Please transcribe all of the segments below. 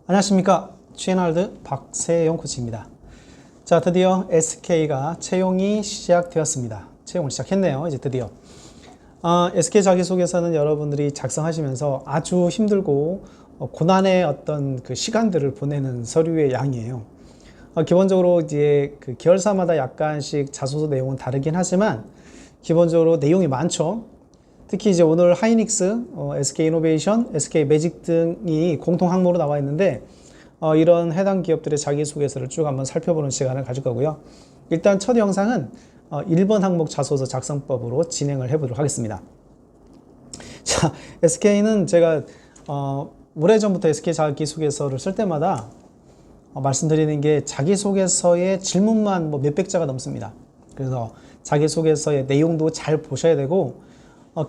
안녕하십니까. 취앤할드 박세용 코치입니다. 자, 드디어 SK가 채용이 시작되었습니다. 채용을 시작했네요. 이제 드디어. SK 자기소개서는 여러분들이 작성하시면서 아주 힘들고 고난의 어떤 그 시간들을 보내는 서류의 양이에요. 기본적으로 이제 그 계열사마다 약간씩 자소서 내용은 다르긴 하지만 기본적으로 내용이 많죠. 특히 이제 오늘 하이닉스, SK이노베이션, SK매직 등이 공통 항목으로 나와 있는데 이런 해당 기업들의 자기소개서를 쭉 한번 살펴보는 시간을 가질 거고요. 일단 첫 영상은 1번 항목 자소서 작성법으로 진행을 해보도록 하겠습니다. 자, SK는 제가 오래전부터 SK 자기소개서를 쓸 때마다 말씀드리는 게 자기소개서의 질문만 뭐 몇백 자가 넘습니다. 그래서 자기소개서의 내용도 잘 보셔야 되고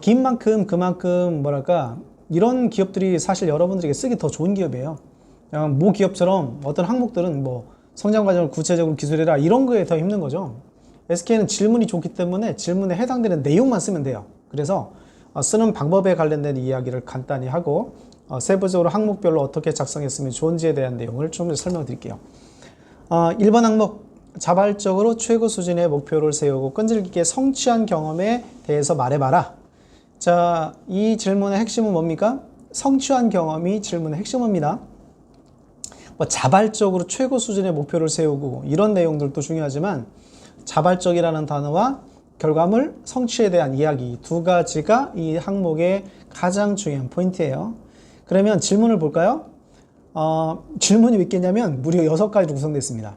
긴 만큼 그만큼 뭐랄까 이런 기업들이 사실 여러분들에게 쓰기 더 좋은 기업이에요. 모 기업처럼 어떤 항목들은 뭐 성장 과정을 구체적으로 기술해라 이런 거에 더 힘든 거죠. SK는 질문이 좋기 때문에 질문에 해당되는 내용만 쓰면 돼요. 그래서 쓰는 방법에 관련된 이야기를 간단히 하고 세부적으로 항목별로 어떻게 작성했으면 좋은지에 대한 내용을 좀 설명을 드릴게요. 1번 항목, 자발적으로 최고 수준의 목표를 세우고 끈질기게 성취한 경험에 대해서 말해봐라. 자, 이 질문의 핵심은 뭡니까? 성취한 경험이 질문의 핵심입니다. 자발적으로 최고 수준의 목표를 세우고 이런 내용들도 중요하지만 자발적이라는 단어와 결과물, 성취에 대한 이야기 두 가지가 이 항목의 가장 중요한 포인트예요. 그러면 질문을 볼까요? 질문이 몇 개냐면 무려 6가지로 구성되어 있습니다.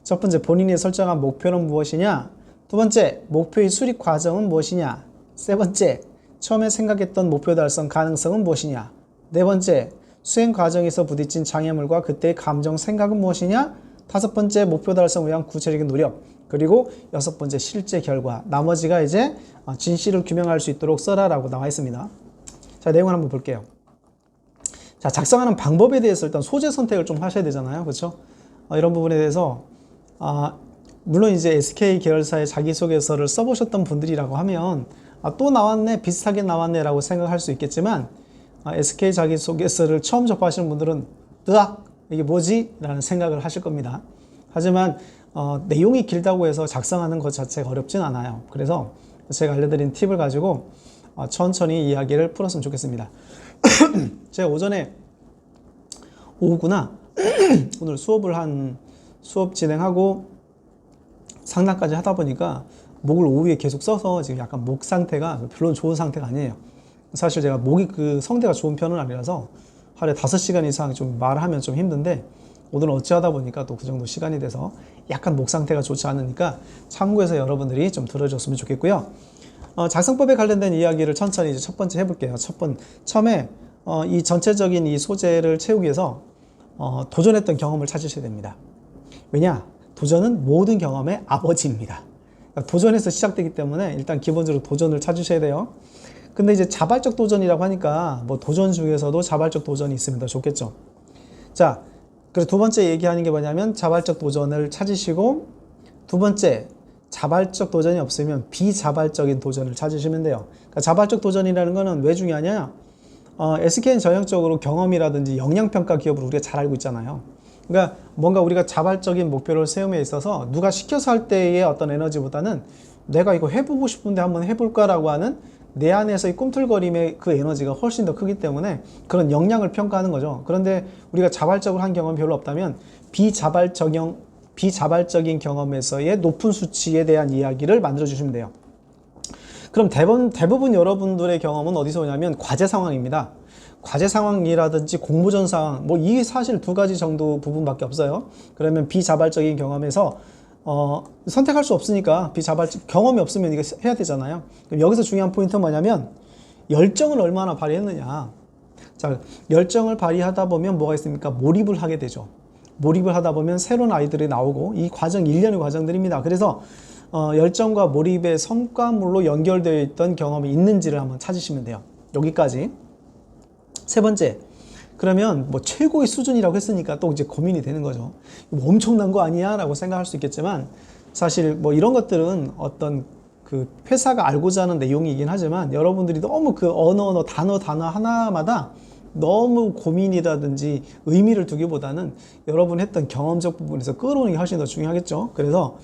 첫 번째, 본인이 설정한 목표는 무엇이냐? 두 번째, 목표의 수립 과정은 무엇이냐? 세 번째, 처음에 생각했던 목표 달성 가능성은 무엇이냐? 네 번째, 수행 과정에서 부딪힌 장애물과 그때의 감정, 생각은 무엇이냐? 다섯 번째, 목표 달성을 위한 구체적인 노력. 그리고 여섯 번째, 실제 결과. 나머지가 이제 진실을 규명할 수 있도록 써라라고 나와 있습니다. 자, 내용을 한번 볼게요. 자, 작성하는 방법에 대해서 일단 소재 선택을 좀 하셔야 되잖아요. 그렇죠? 이런 부분에 대해서 물론 이제 SK 계열사의 자기소개서를 써보셨던 분들이라고 하면 또 나왔네, 비슷하게 나왔네 라고 생각할 수 있겠지만 SK 자기소개서를 처음 접하시는 분들은 으악! 이게 뭐지? 라는 생각을 하실 겁니다. 하지만 내용이 길다고 해서 작성하는 것 자체가 어렵진 않아요. 그래서 제가 알려드린 팁을 가지고 천천히 이야기를 풀었으면 좋겠습니다. 제가 오후구나 오늘 수업 진행하고 상담까지 하다 보니까 목을 오후에 계속 써서 지금 약간 목 상태가 별로 좋은 상태가 아니에요. 사실 제가 목이 그 성대가 좋은 편은 아니라서 하루에 5시간 이상 좀 말하면 좀 힘든데 오늘은 어찌하다 보니까 또 그 정도 시간이 돼서 약간 목 상태가 좋지 않으니까 참고해서 여러분들이 좀 들어줬으면 좋겠고요. 작성법에 관련된 이야기를 천천히 이제 첫 번째 해볼게요. 처음에 이 전체적인 이 소재를 채우기 위해서 도전했던 경험을 찾으셔야 됩니다. 왜냐? 도전은 모든 경험의 아버지입니다. 그러니까 도전에서 시작되기 때문에 일단 기본적으로 도전을 찾으셔야 돼요. 근데 이제 자발적 도전이라고 하니까 뭐 도전 중에서도 자발적 도전이 있으면 더 좋겠죠. 자, 그래서 두 번째 얘기하는 게 뭐냐면 자발적 도전을 찾으시고 두 번째, 자발적 도전이 없으면 비자발적인 도전을 찾으시면 돼요. 그러니까 자발적 도전이라는 거는 왜 중요하냐? SK는 전형적으로 경험이라든지 역량평가 기업을 우리가 잘 알고 있잖아요. 그러니까 뭔가 우리가 자발적인 목표를 세움에 있어서 누가 시켜서 할 때의 어떤 에너지보다는 내가 이거 해보고 싶은데 한번 해볼까라고 하는 내 안에서의 꿈틀거림의 그 에너지가 훨씬 더 크기 때문에 그런 역량을 평가하는 거죠. 그런데 우리가 자발적으로 한 경험이 별로 없다면 비자발적인 경험에서의 높은 수치에 대한 이야기를 만들어 주시면 돼요. 그럼 대부분 여러분들의 경험은 어디서 오냐면 과제 상황입니다. 과제 상황이라든지 공모전 상황, 뭐 이 사실 두 가지 정도 부분밖에 없어요. 그러면 비자발적인 경험에서 선택할 수 없으니까 비자발적 경험이 없으면 이거 해야 되잖아요. 그럼 여기서 중요한 포인트는 뭐냐면 열정을 얼마나 발휘했느냐. 자, 열정을 발휘하다 보면 뭐가 있습니까? 몰입을 하게 되죠. 몰입을 하다 보면 새로운 아이들이 나오고 이 과정 1년의 과정들입니다. 그래서 열정과 몰입의 성과물로 연결되어 있던 경험이 있는지를 한번 찾으시면 돼요. 여기까지. 세 번째, 그러면 뭐 최고의 수준이라고 했으니까 또 이제 고민이 되는 거죠. 뭐 엄청난 거 아니야? 라고 생각할 수 있겠지만 사실 뭐 이런 것들은 어떤 그 회사가 알고자 하는 내용이긴 하지만 여러분들이 너무 그 단어 하나마다 너무 고민이라든지 의미를 두기보다는 여러분 했던 경험적 부분에서 끌어오는 게 훨씬 더 중요하겠죠. 그래서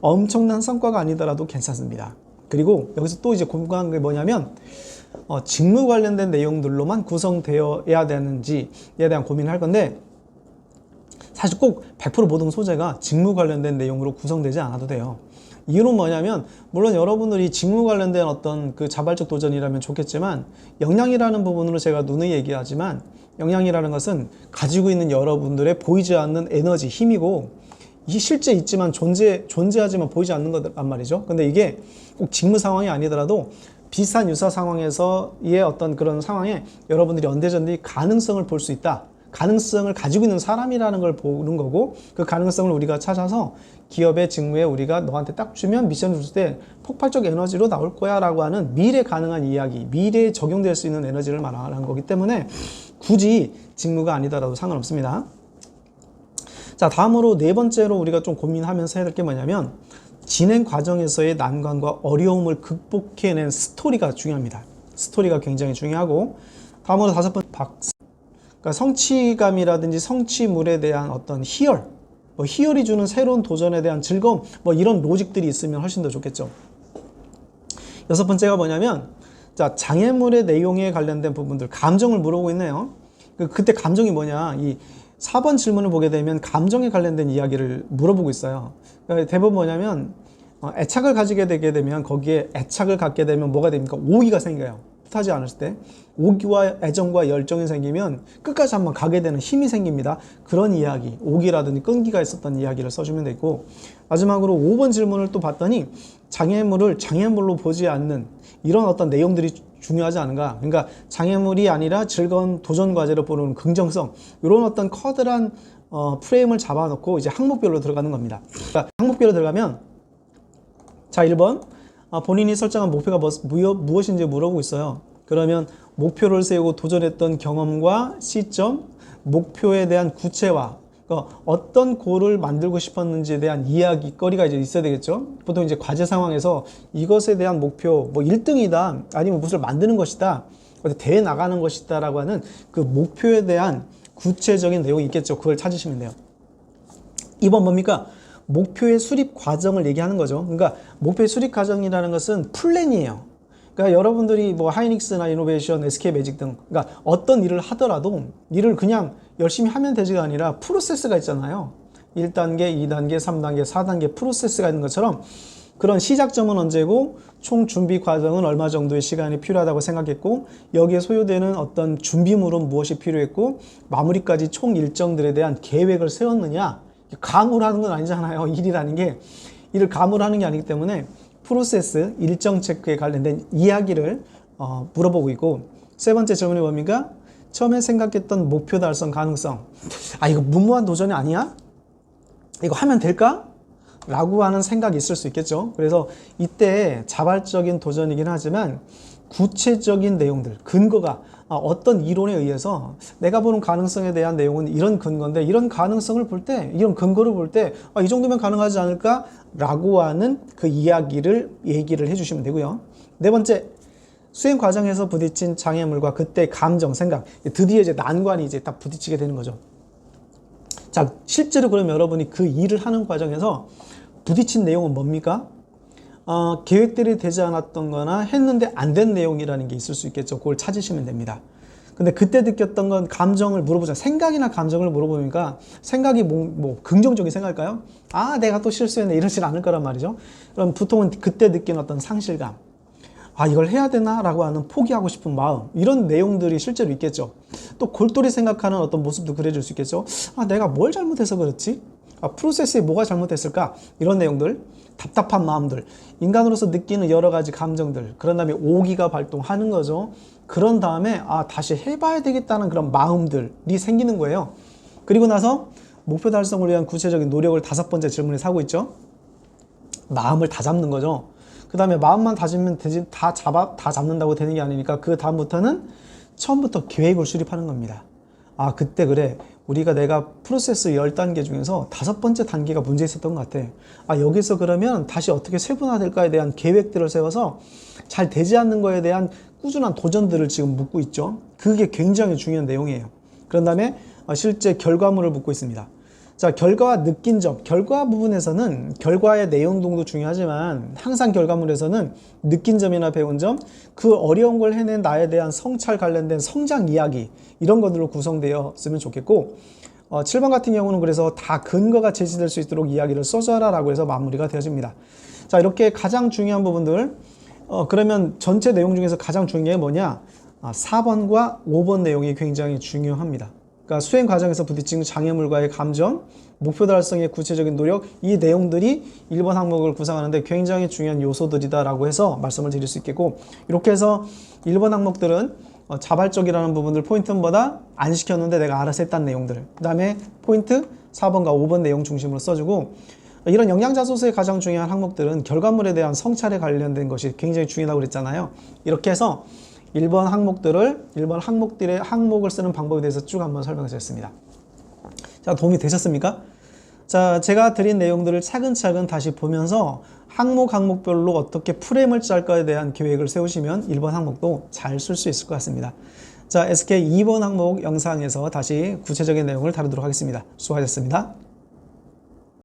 엄청난 성과가 아니더라도 괜찮습니다. 그리고 여기서 또 이제 궁금한 게 뭐냐면 직무 관련된 내용들로만 구성되어야 되는지에 대한 고민을 할 건데, 사실 꼭 100% 모든 소재가 직무 관련된 내용으로 구성되지 않아도 돼요. 이유는 뭐냐면, 물론 여러분들이 직무 관련된 어떤 그 자발적 도전이라면 좋겠지만, 역량이라는 부분으로 제가 누누이 얘기하지만, 역량이라는 것은 가지고 있는 여러분들의 보이지 않는 에너지, 힘이고, 이 실제 있지만 존재하지만 보이지 않는 거란 말이죠. 근데 이게 꼭 직무 상황이 아니더라도 비슷한 유사 상황에서의 어떤 그런 상황에 여러분들이 언제든지 가능성을 볼 수 있다. 가능성을 가지고 있는 사람이라는 걸 보는 거고, 그 가능성을 우리가 찾아서 기업의 직무에 우리가 너한테 딱 주면, 미션을 줄 때 폭발적 에너지로 나올 거야 라고 하는 미래 가능한 이야기, 미래에 적용될 수 있는 에너지를 말하는 거기 때문에 굳이 직무가 아니더라도 상관없습니다. 자, 다음으로 네 번째로 우리가 좀 고민하면서 해야 될 게 뭐냐면, 진행 과정에서의 난관과 어려움을 극복해낸 스토리가 중요합니다. 스토리가 굉장히 중요하고, 다음으로 다섯 번째, 그러니까 성취감이라든지 성취물에 대한 어떤 희열, 희열이 주는 새로운 도전에 대한 즐거움, 이런 로직들이 있으면 훨씬 더 좋겠죠. 여섯 번째가 뭐냐면, 자, 장애물의 내용에 관련된 부분들, 감정을 물어보고 있네요. 그때 감정이 뭐냐, 이 4번 질문을 보게 되면 감정에 관련된 이야기를 물어보고 있어요. 그러니까 대부분 뭐냐면, 애착을 가지게 되게 되면, 거기에 애착을 갖게 되면 뭐가 됩니까? 오기가 생겨요. 뜻하지 않았을 때 오기와 애정과 열정이 생기면 끝까지 한번 가게 되는 힘이 생깁니다. 그런 이야기, 오기라든지 끈기가 있었던 이야기를 써주면 되고, 마지막으로 5번 질문을 또 봤더니 장애물을 장애물로 보지 않는 이런 어떤 내용들이 중요하지 않은가. 그러니까 장애물이 아니라 즐거운 도전 과제로 보는 긍정성, 이런 어떤 커다란 프레임을 잡아놓고 이제 항목별로 들어가는 겁니다. 그러니까 항목별로 들어가면, 자, 1번 본인이 설정한 목표가 무엇인지 물어보고 있어요. 그러면 목표를 세우고 도전했던 경험과 시점, 목표에 대한 구체화, 그러니까 어떤 골을 만들고 싶었는지에 대한 이야기거리가 이제 있어야 되겠죠. 보통 이제 과제 상황에서 이것에 대한 목표, 1등이다, 아니면 무엇을 만드는 것이다, 대회 나가는 것이다 라고 하는 그 목표에 대한 구체적인 내용이 있겠죠. 그걸 찾으시면 돼요. 2번 뭡니까? 목표의 수립 과정을 얘기하는 거죠. 그러니까 목표의 수립 과정이라는 것은 플랜이에요. 그러니까 여러분들이 하이닉스나 이노베이션, SK 매직 등, 그러니까 어떤 일을 하더라도 일을 그냥 열심히 하면 되지가 아니라 프로세스가 있잖아요. 1단계, 2단계, 3단계, 4단계 프로세스가 있는 것처럼, 그런 시작점은 언제고 총 준비 과정은 얼마 정도의 시간이 필요하다고 생각했고, 여기에 소요되는 어떤 준비물은 무엇이 필요했고, 마무리까지 총 일정들에 대한 계획을 세웠느냐. 감으로 건 아니잖아요. 일이라는 게 일을 감으로 하는 게 아니기 때문에 프로세스, 일정 체크에 관련된 이야기를 물어보고 있고, 세 번째 질문이 뭡니까? 처음에 생각했던 목표 달성 가능성. 이거 무모한 도전이 아니야? 이거 하면 될까? 라고 하는 생각이 있을 수 있겠죠. 그래서 이때 자발적인 도전이긴 하지만 구체적인 내용들, 근거가 어떤 이론에 의해서 내가 보는 가능성에 대한 내용은 이런 근거인데, 이런 가능성을 볼 때, 이런 근거를 볼 때 이 정도면 가능하지 않을까? 라고 하는 그 얘기를 해주시면 되고요. 네 번째, 수행 과정에서 부딪힌 장애물과 그때 감정, 생각, 드디어 이제 난관이 이제 딱 부딪히게 되는 거죠. 자, 실제로 그럼 여러분이 그 일을 하는 과정에서 부딪힌 내용은 뭡니까? 계획들이 되지 않았던 거나 했는데 안 된 내용이라는 게 있을 수 있겠죠. 그걸 찾으시면 됩니다. 근데 그때 느꼈던 건 감정을 물어보자. 생각이나 감정을 물어보니까 생각이 긍정적인 생각일까요? 내가 또 실수했네, 이러진 않을 거란 말이죠. 그럼 보통은 그때 느낀 어떤 상실감, 이걸 해야 되나? 라고 하는 포기하고 싶은 마음, 이런 내용들이 실제로 있겠죠. 또 골똘히 생각하는 어떤 모습도 그려질 수 있겠죠. 내가 뭘 잘못해서 그렇지? 프로세스에 뭐가 잘못됐을까? 이런 내용들, 답답한 마음들, 인간으로서 느끼는 여러 가지 감정들, 그런 다음에 오기가 발동하는 거죠. 그런 다음에 다시 해봐야 되겠다는 그런 마음들이 생기는 거예요. 그리고 나서 목표 달성을 위한 구체적인 노력을 다섯 번째 질문에 사고 있죠. 마음을 다 잡는 거죠. 그 다음에 마음만 다지면 되지, 다 잡는다고 되는 게 아니니까 그 다음부터는 처음부터 계획을 수립하는 겁니다. 그때 그래, 내가 프로세스 10단계 중에서 5번째 단계가 문제 있었던 것 같아. 여기서 그러면 다시 어떻게 세분화될까에 대한 계획들을 세워서 잘 되지 않는 거에 대한 꾸준한 도전들을 지금 묻고 있죠. 그게 굉장히 중요한 내용이에요. 그런 다음에 실제 결과물을 묻고 있습니다. 자, 결과와 느낀 점, 결과 부분에서는 결과의 내용도 중요하지만 항상 결과물에서는 느낀 점이나 배운 점, 그 어려운 걸 해낸 나에 대한 성찰 관련된 성장 이야기, 이런 것들로 구성되었으면 좋겠고, 7번 같은 경우는 그래서 다 근거가 제시될 수 있도록 이야기를 써줘라 라고 해서 마무리가 되어집니다. 자, 이렇게 가장 중요한 부분들, 그러면 전체 내용 중에서 가장 중요한 게 뭐냐? 4번과 5번 내용이 굉장히 중요합니다. 그러니까 수행 과정에서 부딪히는 장애물과의 감정, 목표 달성의 구체적인 노력, 이 내용들이 1번 항목을 구성하는데 굉장히 중요한 요소들이다라고 해서 말씀을 드릴 수 있겠고, 이렇게 해서 1번 항목들은 자발적이라는 부분들 포인트보다 안 시켰는데 내가 알아서 했다는 내용들, 그 다음에 포인트 4번과 5번 내용 중심으로 써주고, 이런 영양자소서의 가장 중요한 항목들은 결과물에 대한 성찰에 관련된 것이 굉장히 중요하다고 그랬잖아요. 이렇게 해서 1번 항목들의 항목을 쓰는 방법에 대해서 쭉 한번 설명해 드렸습니다. 자, 도움이 되셨습니까? 자, 제가 드린 내용들을 차근차근 다시 보면서 항목별로 어떻게 프레임을 짤까에 대한 계획을 세우시면 1번 항목도 잘 쓸 수 있을 것 같습니다. 자, SK 2번 항목 영상에서 다시 구체적인 내용을 다루도록 하겠습니다. 수고하셨습니다.